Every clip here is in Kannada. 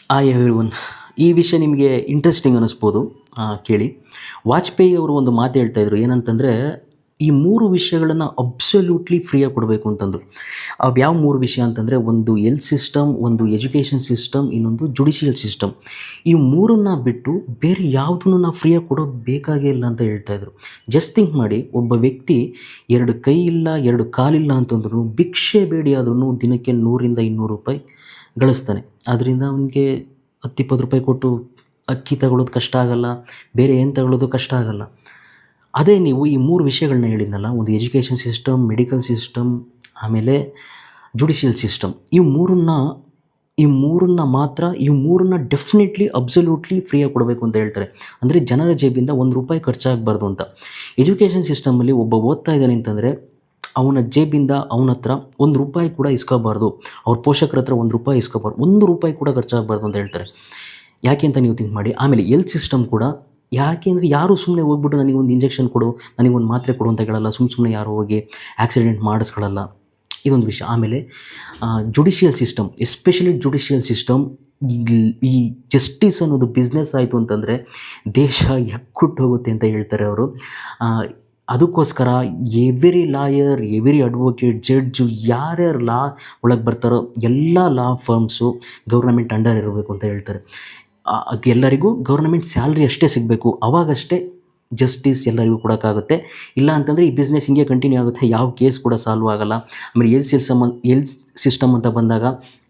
Hi everyone. ಈ ವಿಷಯ ನಿಮಗೆ ಇಂಟ್ರೆಸ್ಟಿಂಗ್ ಅನ್ನಿಸ್ಬೋದು. ಕೇಳಿ. ವಾಜಪೇಯಿ ಅವರು ಒಂದು ಮಾತು ಹೇಳ್ತಾ ಇದ್ರು, ಏನಂತಂದರೆ ಈ 3 ವಿಷಯಗಳನ್ನು ಅಬ್ಸಲ್ಯೂಟ್ಲಿ ಫ್ರೀಯಾಗಿ ಕೊಡಬೇಕು ಅಂತಂದರು. ಯಾವ 3 ವಿಷಯ ಅಂತಂದರೆ, ಒಂದು ಹೆಲ್ತ್ ಸಿಸ್ಟಮ್, ಒಂದು ಎಜುಕೇಷನ್ ಸಿಸ್ಟಮ್, ಇನ್ನೊಂದು ಜುಡಿಷಿಯಲ್ ಸಿಸ್ಟಮ್. ಈ 3ನ್ನ ಬಿಟ್ಟು ಬೇರೆ ಯಾವುದನ್ನು ನಾವು ಫ್ರೀಯಾಗಿ ಕೊಡೋದು ಬೇಕಾಗೇ ಇಲ್ಲ ಅಂತ ಹೇಳ್ತಾಯಿದ್ರು. ಜಸ್ಟ್ ಥಿಂಕ್ ಮಾಡಿ, ಒಬ್ಬ ವ್ಯಕ್ತಿ 2 ಕೈ ಇಲ್ಲ, 2 ಕಾಲಿಲ್ಲ ಅಂತಂದ್ರೂ ಭಿಕ್ಷೆ ಬೇಡಿ ಆದ್ರೂ ದಿನಕ್ಕೆ 100-200 ರೂಪಾಯಿ ಗಳಿಸ್ತಾನೆ. ಅದರಿಂದ ಅವನಿಗೆ 10-20 ರೂಪಾಯಿ ಕೊಟ್ಟು ಅಕ್ಕಿ ತಗೊಳ್ಳೋದು ಕಷ್ಟ ಆಗಲ್ಲ, ಬೇರೆ ಏನು ತಗೊಳ್ಳೋದು ಕಷ್ಟ ಆಗಲ್ಲ. ಅದೇ ನೀವು ಈ 3 ವಿಷಯಗಳನ್ನ ಹೇಳಿದ್ನಲ್ಲ, ಒಂದು ಎಜುಕೇಷನ್ ಸಿಸ್ಟಮ್, ಮೆಡಿಕಲ್ ಸಿಸ್ಟಮ್, ಆಮೇಲೆ ಜುಡಿಷಿಯಲ್ ಸಿಸ್ಟಮ್, ಈ ಮೂರನ್ನ ಡೆಫಿನೆಟ್ಲಿ ಅಬ್ಸಲ್ಯೂಟ್ಲಿ ಫ್ರೀಯಾಗಿ ಕೊಡಬೇಕು ಅಂತ ಹೇಳ್ತಾರೆ. ಅಂದರೆ ಜನರ ಜೇಬಿಂದ 1 ರೂಪಾಯಿ ಖರ್ಚಾಗಬಾರ್ದು ಅಂತ. ಎಜುಕೇಷನ್ ಸಿಸ್ಟಮಲ್ಲಿ ಒಬ್ಬ ಓದ್ತಾ ಇದ್ದಾನೆ ಅಂತಂದರೆ ಅವನ ಜೇಬಿಂದ ಅವನ ಹತ್ರ 1 ರೂಪಾಯಿ ಕೂಡ ಇಸ್ಕೋಬಾರ್ದು. ಅವ್ರ ಪೋಷಕರ ಹತ್ರ 1 ರೂಪಾಯಿ ಇಸ್ಕೋಬಾರ್ದು, 1 ರೂಪಾಯಿ ಕೂಡ ಖರ್ಚಾಗಬಾರ್ದು ಅಂತ ಹೇಳ್ತಾರೆ. ಯಾಕೆ ಅಂತ ನೀವು ಥಿಂಕ್ ಮಾಡಿ. ಆಮೇಲೆ ಹೆಲ್ತ್ ಸಿಸ್ಟಮ್ ಕೂಡ ಯಾಕೆ ಅಂದರೆ, ಯಾರು ಸುಮ್ಮನೆ ಹೋಗ್ಬಿಟ್ಟು ನನಗೊಂದು ಇಂಜೆಕ್ಷನ್ ಕೊಡು, ನನಗೊಂದು ಮಾತ್ರೆ ಕೊಡು ಅಂತ ಕೇಳಲ್ಲ. ಸುಮ್ಮನೆ ಯಾರು ಹೋಗಿ ಆಕ್ಸಿಡೆಂಟ್ ಮಾಡಿಸ್ಕೊಳ್ಳಲ್ಲ. ಇದೊಂದು ವಿಷಯ. ಆಮೇಲೆ judicial system, especially judicial system, ಈ ಜಸ್ಟಿಸ್ ಅನ್ನೋದು ಬಿಸ್ನೆಸ್ ಆಯಿತು ಅಂತಂದರೆ ದೇಶ ಎಕ್ಕುಟ್ಟು ಹೋಗುತ್ತೆ ಅಂತ ಹೇಳ್ತಾರೆ ಅವರು. ಅದಕ್ಕೋಸ್ಕರ every lawyer, every advocate, judge, ಯಾರ್ಯಾರು ಲಾ ಒಳಗೆ ಬರ್ತಾರೋ ಎಲ್ಲ ಲಾ ಫರ್ಮ್ಸು ಗೌರ್ನಮೆಂಟ್ ಅಂಡರ್ ಇರಬೇಕು ಅಂತ ಹೇಳ್ತಾರೆ. ಎಲ್ಲರಿಗೂ ಗೌರ್ನಮೆಂಟ್ ಸ್ಯಾಲ್ರಿ ಅಷ್ಟೇ ಸಿಗಬೇಕು, ಅವಾಗಷ್ಟೇ ಜಸ್ಟಿಸ್ ಎಲ್ಲರಿಗೂ ಕೊಡೋಕ್ಕಾಗುತ್ತೆ. ಇಲ್ಲ ಅಂತಂದರೆ ಈ ಬಿಸ್ನೆಸ್ ಹಿಂಗೆ ಕಂಟಿನ್ಯೂ ಆಗುತ್ತೆ, ಯಾವ ಕೇಸ್ ಕೂಡ ಸಾಲ್ವ್ ಆಗೋಲ್ಲ. ಆಮೇಲೆ ಹೆಲ್ತ್ ಸಿಸ್ಟಮ್ ಅಂತ ಬಂದಾಗ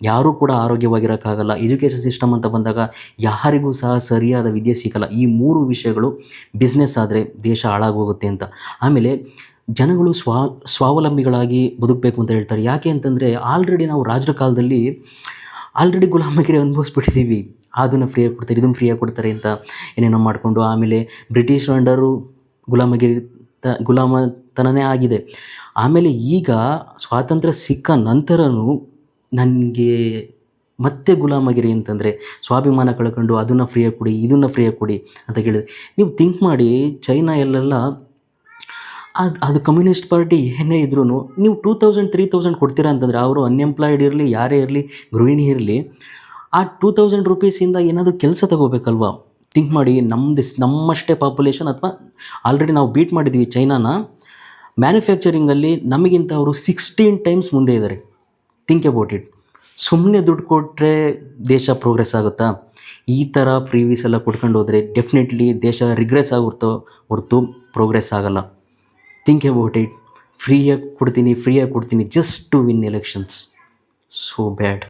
ಯಾರೂ ಕೂಡ ಆರೋಗ್ಯವಾಗಿರೋಕ್ಕಾಗಲ್ಲ. ಎಜುಕೇಷನ್ ಸಿಸ್ಟಮ್ ಅಂತ ಬಂದಾಗ ಯಾರಿಗೂ ಸಹ ಸರಿಯಾದ ವಿದ್ಯೆ ಸಿಗಲ್ಲ. ಈ 3 ವಿಷಯಗಳು ಬಿಸ್ನೆಸ್ ಆದರೆ ದೇಶ ಹಾಳಾಗೋಗುತ್ತೆ ಅಂತ. ಆಮೇಲೆ ಜನಗಳು ಸ್ವಾವಲಂಬಿಗಳಾಗಿ ಬದುಕಬೇಕು ಅಂತ ಹೇಳ್ತಾರೆ. ಯಾಕೆ ಅಂತಂದರೆ, ಆಲ್ರೆಡಿ ನಾವು ರಾಜರ ಕಾಲದಲ್ಲಿ ಗುಲಾಮಗಿರಿ ಅನುಭವಿಸ್ಬಿಟ್ಟಿದ್ದೀವಿ. ಅದನ್ನು ಫ್ರೀಯಾಗಿ ಕೊಡ್ತಾರೆ, ಇದನ್ನು ಫ್ರೀಯಾಗಿ ಕೊಡ್ತಾರೆ ಅಂತ ಏನೇನೋ ಮಾಡಿಕೊಂಡು. ಆಮೇಲೆ ಬ್ರಿಟಿಷ್ ಅಂಡರು ಗುಲಾಮತನನೇ ಆಗಿದೆ. ಆಮೇಲೆ ಈಗ ಸ್ವಾತಂತ್ರ್ಯ ಸಿಕ್ಕ ನಂತರನೂ ನನಗೆ ಮತ್ತೆ ಗುಲಾಮಗಿರಿ ಅಂತಂದರೆ ಸ್ವಾಭಿಮಾನ ಕಳ್ಕೊಂಡು ಅದನ್ನು ಫ್ರೀಯಾಗಿ ಕೊಡಿ, ಇದನ್ನು ಫ್ರೀಯಾಗಿ ಕೊಡಿ ಅಂತ ಕೇಳಿದೆ. ನೀವು ಥಿಂಕ್ ಮಾಡಿ, ಚೈನಾ ಎಲ್ಲೆಲ್ಲ ಅದು ಕಮ್ಯುನಿಸ್ಟ್ ಪಾರ್ಟಿ ಏನೇ ಇದ್ರೂ ನೀವು 2000-3000 ಕೊಡ್ತೀರಾ ಅಂತಂದರೆ, ಅವರು ಅನ್ಎಂಪ್ಲಾಯ್ಡ್ ಇರಲಿ, ಯಾರೇ ಇರಲಿ, ಗೃಹಿಣಿ ಇರಲಿ, ಆ 2000 ರೂಪೀಸಿಂದ ಏನಾದರೂ ಕೆಲಸ ತಗೋಬೇಕಲ್ವಾ? ಥಿಂಕ್ ಮಾಡಿ, ನಮ್ಮಷ್ಟೇ ಪಾಪ್ಯುಲೇಷನ್, ಅಥವಾ ಆಲ್ರೆಡಿ ನಾವು ಬೀಟ್ ಮಾಡಿದ್ವಿ ಚೈನಾನ ಮ್ಯಾನುಫ್ಯಾಕ್ಚರಿಂಗಲ್ಲಿ. ನಮಗಿಂತ ಅವರು 16 ಟೈಮ್ಸ್ ಮುಂದೆ ಇದ್ದಾರೆ. Think about it. ಸುಮ್ಮನೆ ದುಡ್ಡು ಕೊಟ್ಟರೆ ದೇಶ ಪ್ರೋಗ್ರೆಸ್ ಆಗುತ್ತಾ? ಈ ಥರ ಫ್ರೀವೀಸ್ ಎಲ್ಲ ಕೊಡ್ಕೊಂಡು ಹೋದರೆ ಡೆಫಿನೆಟ್ಲಿ ದೇಶ ರಿಗ್ರೆಸ್ ಆಗುತ್ತೋ ಹೊರತು ಪ್ರೋಗ್ರೆಸ್ ಆಗಲ್ಲ. Think about it. ಫ್ರೀಯಾಗಿ ಕೊಡ್ತೀನಿ just to win elections. So bad.